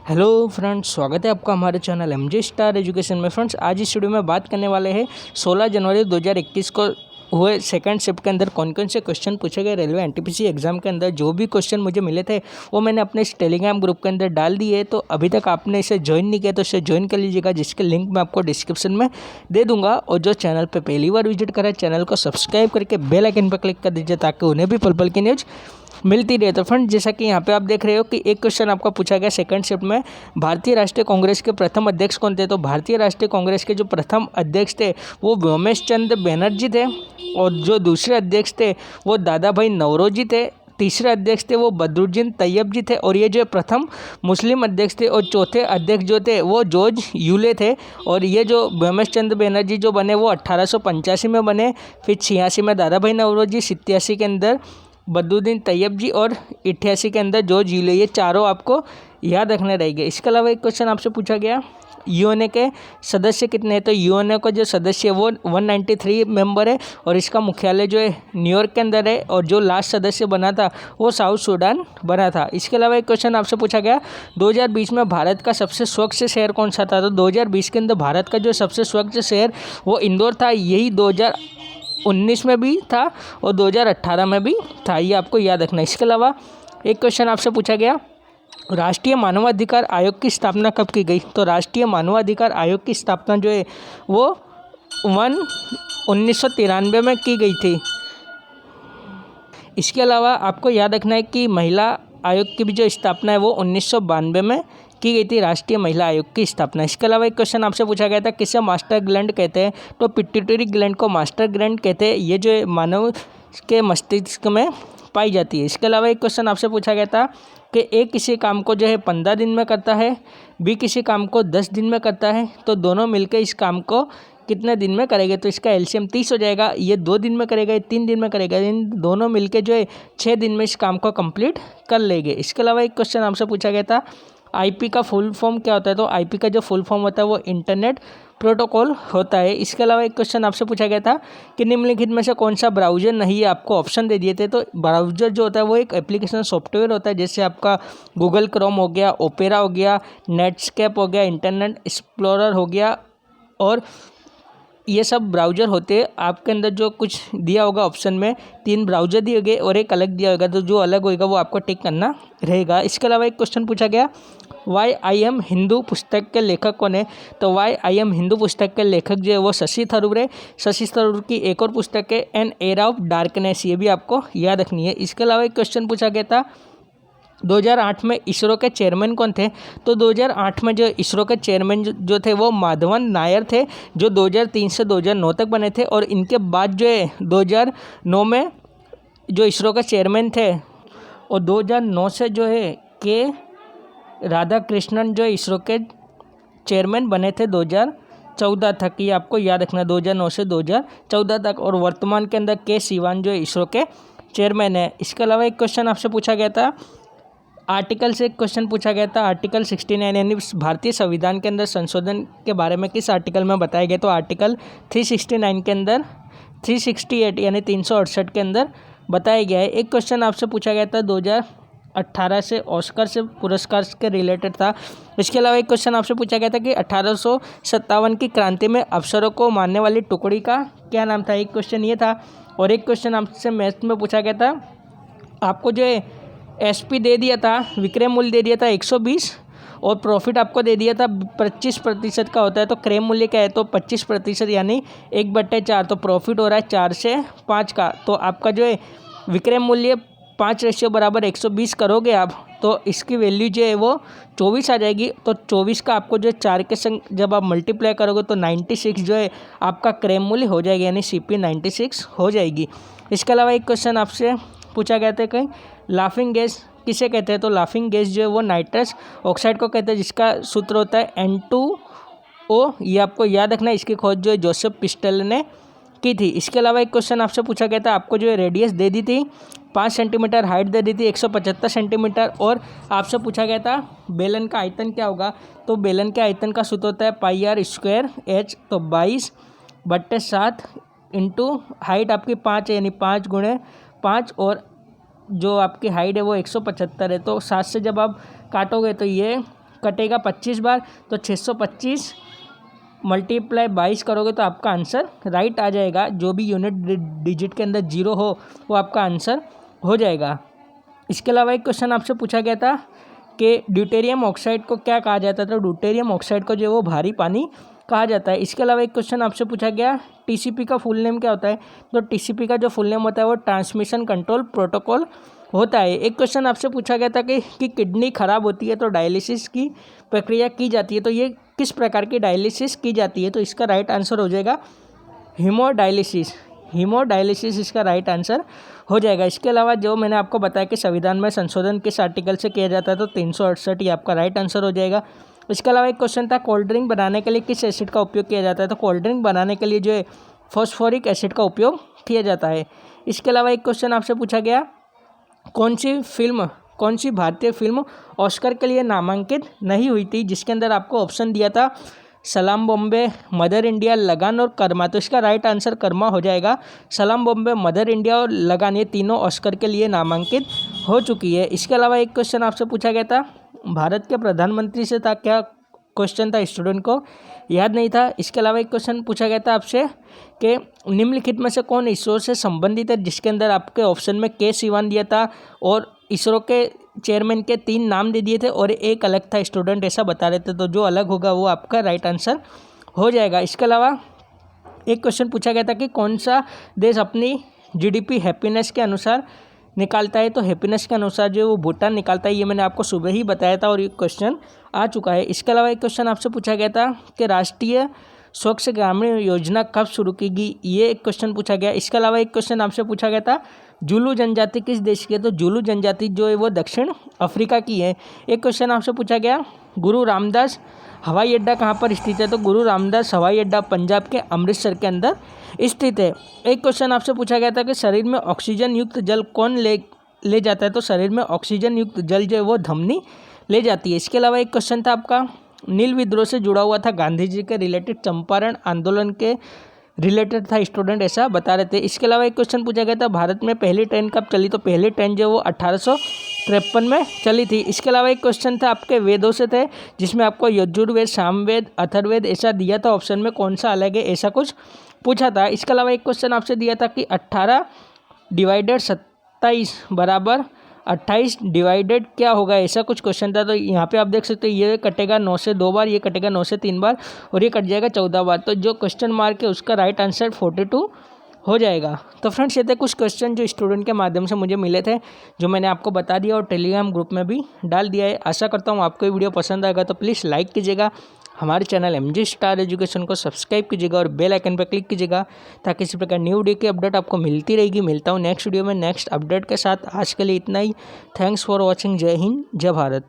Hello friends, स्वागत है आपका हमारे चैनल एमजे स्टार एजुकेशन में। फ्रेंड्स, आज इस वीडियो में बात करने वाले हैं 16 जनवरी 2021 को हुए सेकंड शिफ्ट के अंदर कौन कौन से क्वेश्चन पूछे गए रेलवे एनटीपीसी एग्जाम के अंदर। जो भी क्वेश्चन मुझे मिले थे वो मैंने अपने इस टेलीग्राम ग्रुप के अंदर डाल दिए। तो अभी तक आपने इसे ज्वाइन नहीं किया तो इसे ज्वाइन कर लीजिएगा, जिसके लिंक मैं आपको डिस्क्रिप्शन में दे दूंगा। और जो चैनल पर पहली बार विजिट करें, चैनल को सब्सक्राइब करके बेल आइकन पर क्लिक कर दीजिए ताकि उन्हें भी पल पल की न्यूज़ मिलती रहे। तो फ्रेंड, जैसा कि यहाँ पे आप देख रहे हो कि एक क्वेश्चन आपका पूछा गया सेकंड शिफ्ट में, भारतीय राष्ट्रीय कांग्रेस के प्रथम अध्यक्ष कौन थे। तो भारतीय राष्ट्रीय कांग्रेस के जो प्रथम अध्यक्ष थे वो व्योमेश चंद्र बैनर्जी थे, और जो दूसरे अध्यक्ष थे वो दादा भाई नौरोजी थे, तीसरे अध्यक्ष थे वो बदरुद्दीन तैयब जी थे, और ये जो प्रथम मुस्लिम अध्यक्ष थे, और चौथे अध्यक्ष जो थे वो जॉर्ज यूले थे। और ये जो व्योमेश चंद्र बैनर्जी जो बने वो 1885 में बने, फिर 86 में दादा भाई नौरोजी, 87 के अंदर बदरुद्दीन तैयब जी, और 88 के अंदर जॉर्ज यूले। ये चारों आपको याद रखने रहेंगे। इसके अलावा एक क्वेश्चन आपसे पूछा गया, यूएनए के सदस्य कितने हैं। तो यूएनए का जो सदस्य है वो 193 मेंबर है, और इसका मुख्यालय जो है न्यूयॉर्क के अंदर है, और जो लास्ट सदस्य बना था वो साउथ सूडान बना था। इसके अलावा एक क्वेश्चन आपसे पूछा गया, 2020 में भारत का सबसे स्वच्छ शहर कौन सा था। तो 2020 के अंदर भारत का जो सबसे स्वच्छ शहर वो इंदौर था। यही 2019 में भी था और 2018 में भी था, ये आपको याद रखना है। इसके अलावा एक क्वेश्चन आपसे पूछा गया, राष्ट्रीय मानवाधिकार आयोग की स्थापना कब की गई। तो राष्ट्रीय मानवाधिकार आयोग की स्थापना जो है वो 1993 में की गई थी। इसके अलावा आपको याद रखना है कि महिला आयोग की भी जो स्थापना है वो 1992 में की गई थी, राष्ट्रीय महिला आयोग की स्थापना। इसके अलावा एक क्वेश्चन आपसे पूछा गया था, किसे मास्टर ग्लैंड कहते हैं। तो पिट्यूटरी ग्लैंड को मास्टर ग्लैंड कहते हैं। ये जो मानव के मस्तिष्क में पाई जाती है। इसके अलावा एक क्वेश्चन आपसे पूछा गया था कि ए किसी काम को जो है 15 दिन में करता है, बी किसी काम को 10 दिन में करता है, तो दोनों मिलकर इस काम को कितने दिन में करेंगे। तो इसका एलसीएम 30 हो जाएगा। ये 2 दिन में करेगा, ये 3 दिन में करेगा, इन दोनों मिलकर जो है 6 दिन में इस काम को कंप्लीट कर लेंगे। इसके अलावा एक क्वेश्चन आपसे पूछा गया था, आईपी का फुल फॉर्म क्या होता है। तो आईपी का जो फुल फॉर्म होता है वो इंटरनेट प्रोटोकॉल होता है। इसके अलावा एक क्वेश्चन आपसे पूछा गया था कि निम्नलिखित में से कौन सा ब्राउज़र नहीं है। आपको ऑप्शन दे दिए थे। तो ब्राउज़र जो होता है वो एक एप्लीकेशन सॉफ्टवेयर होता है, जैसे आपका गूगल क्रोम हो गया, ओपेरा हो गया, नेटस्केप हो गया, इंटरनेट एक्सप्लोरर हो गया, और ये सब ब्राउज़र होते हैं। आपके अंदर जो कुछ दिया होगा ऑप्शन में 3 ब्राउज़र दिए गए और एक अलग दिया होगा, तो जो अलग होगा वो आपको टिक करना रहेगा। इसके अलावा एक क्वेश्चन पूछा गया, वाई आई एम हिंदू पुस्तक के लेखक कौन है। तो वाई आई एम हिंदू पुस्तक के लेखक जो है वो शशि थरूर है। शशि थरूर की एक और पुस्तक है एन एरा ऑफ डार्कनेस, ये भी आपको याद रखनी है। इसके अलावा एक क्वेश्चन पूछा गया था, 2008 में इसरो के चेयरमैन कौन थे। तो 2008 में जो इसरो के चेयरमैन जो थे वो माधवन नायर थे, जो 2003 से 2009 तक बने थे। और इनके बाद जो है 2009 में जो इसरो के चेयरमैन थे, और 2009 से जो है के राधाकृष्णन जो इसरो के चेयरमैन बने थे 2014 तक। ये आपको याद रखना, 2009 से 2014 तक। और वर्तमान के अंदर के सिवान जो इसरो के चेयरमैन है। इसके अलावा एक क्वेश्चन आपसे पूछा गया था, आर्टिकल से एक क्वेश्चन पूछा गया था, आर्टिकल 69 यानी भारतीय संविधान के अंदर संशोधन के बारे में किस आर्टिकल में बताया गया। तो आर्टिकल 369 के अंदर 368 यानी 368 के अंदर बताया गया है। एक क्वेश्चन आपसे पूछा गया था 2018 से ऑस्कर से पुरस्कार के रिलेटेड था। इसके अलावा एक क्वेश्चन आपसे पूछा गया था कि 1857 की क्रांति में अफसरों को मारने वाली टुकड़ी का क्या नाम था। एक क्वेश्चन ये था। और एक क्वेश्चन आपसे मैथ में पूछा गया था, आपको जो है एसपी दे दिया था, विक्रय मूल्य दे दिया था 120, और प्रॉफिट आपको दे दिया था 25% का होता है। तो क्रय मूल्य क्या है, तो 25% यानी 1/4। तो प्रॉफिट हो रहा है 4 से 5 का। तो आपका जो है विक्रय मूल्य 5:120 करोगे आप, तो इसकी वैल्यू जो है वो 24 आ जाएगी। तो 24 का आपको जो 4 के संग जब आप मल्टीप्लाई करोगे तो 96 जो है आपका क्रय मूल्य हो जाएगा, यानी CP 96 हो जाएगी। इसके अलावा एक क्वेश्चन आपसे पूछा गया था कि लाफिंग गैस किसे कहते हैं। तो लाफिंग गैस जो है वो नाइट्रस ऑक्साइड को कहते हैं, जिसका सूत्र होता है N2O। ये आपको याद रखना है। इसकी खोज जो है जोसेफ पिस्टल ने की थी। इसके अलावा एक क्वेश्चन आपसे पूछा गया था, आपको जो है रेडियस दे दी थी 5 सेंटीमीटर, हाइट दे दी थी 175 सेंटीमीटर, और आपसे पूछा गया था बेलन का आयतन क्या होगा। तो बेलन के आयतन का सूत्र होता है πr²h। तो 22/7 इंटू हाइट आपकी 5 है, यानी 5 × 5, और जो आपकी हाइट है वो 175 है। तो 7 से जब आप काटोगे तो ये कटेगा 25 बार, तो 625 मल्टीप्लाई 22 करोगे तो आपका आंसर राइट आ जाएगा। जो भी यूनिट डिजिट के अंदर जीरो हो वो आपका आंसर हो जाएगा। इसके अलावा एक क्वेश्चन आपसे पूछा गया था कि ड्यूटेरियम ऑक्साइड को क्या कहा जाता है, तो ड्यूटेरियम ऑक्साइड को जो वो भारी पानी कहा जाता है। इसके अलावा एक क्वेश्चन आपसे पूछा गया टीसीपी का फुल नेम क्या होता है, तो टीसीपी का जो फुल नेम होता है वो ट्रांसमिशन कंट्रोल प्रोटोकॉल होता है। एक क्वेश्चन आपसे पूछा गया था कि किडनी खराब होती है तो डायलिसिस की प्रक्रिया की जाती है, तो ये किस प्रकार की डायलिसिस की जाती है, तो इसका राइट आंसर हो जाएगा हीमोडायलिसिस। हीमोडायलिसिस इसका राइट आंसर हो जाएगा। इसके अलावा जो मैंने आपको बताया कि संविधान में संशोधन किस आर्टिकल से किया जाता है, तो 368 ये आपका राइट आंसर हो जाएगा। इसके अलावा एक क्वेश्चन था कोल्ड ड्रिंक बनाने के लिए किस एसिड का उपयोग किया जाता है, तो कोल्ड ड्रिंक बनाने के लिए जो है फॉस्फोरिक एसिड का उपयोग किया जाता है। इसके अलावा एक क्वेश्चन आपसे पूछा गया कौन सी भारतीय फिल्म ऑस्कर के लिए नामांकित नहीं हुई थी, जिसके अंदर आपको ऑप्शन दिया था सलाम बॉम्बे, मदर इंडिया, लगान और कर्मा, तो इसका राइट आंसर कर्मा हो जाएगा। सलाम बॉम्बे, मदर इंडिया और लगान ये तीनों ऑस्कर के लिए नामांकित हो चुकी है। इसके अलावा एक क्वेश्चन आपसे पूछा गया था भारत के प्रधानमंत्री से था, क्या क्वेश्चन था स्टूडेंट को याद नहीं था। इसके अलावा एक क्वेश्चन पूछा गया था आपसे कि निम्नलिखित में से कौन इसरो से संबंधित है, जिसके अंदर आपके ऑप्शन में के सिवान दिया था और इसरो के चेयरमैन के 3 नाम दे दिए थे और एक अलग था, स्टूडेंट ऐसा बता रहे थे, तो जो अलग होगा वो आपका राइट आंसर हो जाएगा। इसके अलावा एक क्वेश्चन पूछा गया था कि कौन सा देश अपनी जीडीपी हैप्पीनेस के अनुसार निकालता है, तो हैप्पीनेस के अनुसार जो वो भूटान निकालता है, ये मैंने आपको सुबह ही बताया था और ये क्वेश्चन आ चुका है। इसके अलावा एक क्वेश्चन आपसे पूछा गया था कि राष्ट्रीय स्वच्छ ग्रामीण योजना कब शुरू की गई, ये एक क्वेश्चन पूछा गया। इसके अलावा एक क्वेश्चन आपसे पूछा गया था जुलू जनजाति किस देश की है, तो जुलू जनजाति जो है वो दक्षिण अफ्रीका की है। एक क्वेश्चन आपसे पूछा गया गुरु रामदास हवाई अड्डा कहाँ पर स्थित है, तो गुरु रामदास हवाई अड्डा पंजाब के अमृतसर के अंदर स्थित है। एक क्वेश्चन आपसे पूछा गया था कि शरीर में ऑक्सीजन युक्त जल कौन ले जाता है, तो शरीर में ऑक्सीजन युक्त जल जो है वो धमनी ले जाती है। इसके अलावा एक क्वेश्चन था आपका नील विद्रोह से जुड़ा हुआ था, गांधी जी के रिलेटेड चंपारण आंदोलन के रिलेटेड था, स्टूडेंट ऐसा बता रहे थे। इसके अलावा एक क्वेश्चन पूछा गया था भारत में पहली ट्रेन कब चली, तो पहली ट्रेन जो वो 1853 में चली थी। इसके अलावा एक क्वेश्चन था आपके वेदों से थे, जिसमें आपको यजुर्वेद, सामवेद, अथर्ववेद ऐसा दिया था, ऑप्शन में कौन सा अलग है ऐसा कुछ पूछा था। इसके अलावा एक क्वेश्चन आपसे दिया था कि 18 डिवाइडेड 27 बराबर 28 डिवाइडेड क्या होगा, ऐसा कुछ क्वेश्चन था। तो यहाँ पे आप देख सकते हो ये कटेगा 9 से 2 बार, ये कटेगा 9 से 3 बार और ये कट जाएगा 14 बार, तो जो क्वेश्चन मार्क है उसका राइट आंसर 42 हो जाएगा। तो फ्रेंड्स ये थे कुछ क्वेश्चन जो स्टूडेंट के माध्यम से मुझे मिले थे, जो मैंने आपको बता दिया और टेलीग्राम ग्रुप में भी डाल दिया है। आशा करता हूँ आपको ये वीडियो पसंद आएगा, तो प्लीज़ लाइक कीजिएगा, हमारे चैनल MG स्टार एजुकेशन को सब्सक्राइब कीजिएगा और बेल आइकन पर क्लिक कीजिएगा, ताकि इसी प्रकार न्यू वीडियो की अपडेट आपको मिलती रहेगी। मिलता हूँ नेक्स्ट वीडियो में नेक्स्ट अपडेट के साथ। आज के लिए इतना ही। Thanks for watching. जय हिंद, जय भारत।